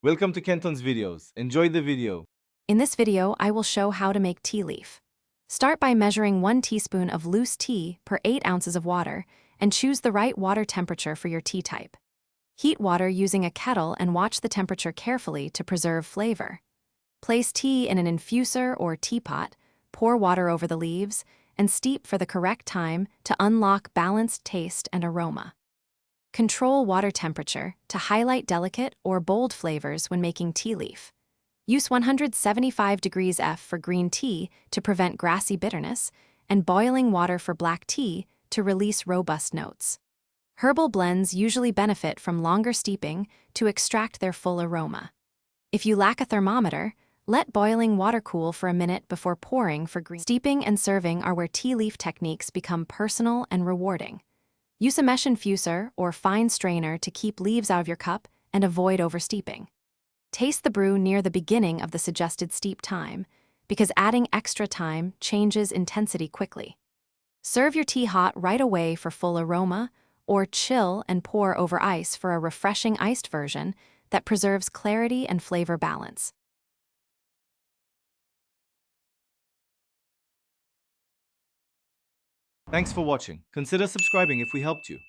Welcome to Kenton's videos. Enjoy the video. In this video, I will show how to make tea leaf. Start by measuring 1 teaspoon of loose tea per 8 ounces of water and choose the right water temperature for your tea type. Heat water using a kettle and watch the temperature carefully to preserve flavor. Place tea in an infuser or teapot, pour water over the leaves, and steep for the correct time to unlock balanced taste and aroma. Control water temperature to highlight delicate or bold flavors when making tea leaf. Use 175 degrees F for green tea to prevent grassy bitterness, and boiling water for black tea to release robust notes. Herbal blends usually benefit from longer steeping to extract their full aroma. If you lack a thermometer, let boiling water cool for a minute before pouring for green. Steeping and serving are where tea leaf techniques become personal and rewarding. Use a mesh infuser or fine strainer to keep leaves out of your cup and avoid oversteeping. Taste the brew near the beginning of the suggested steep time, because adding extra time changes intensity quickly. Serve your tea hot right away for full aroma, or chill and pour over ice for a refreshing iced version that preserves clarity and flavor balance. Thanks for watching. Consider subscribing if we helped you.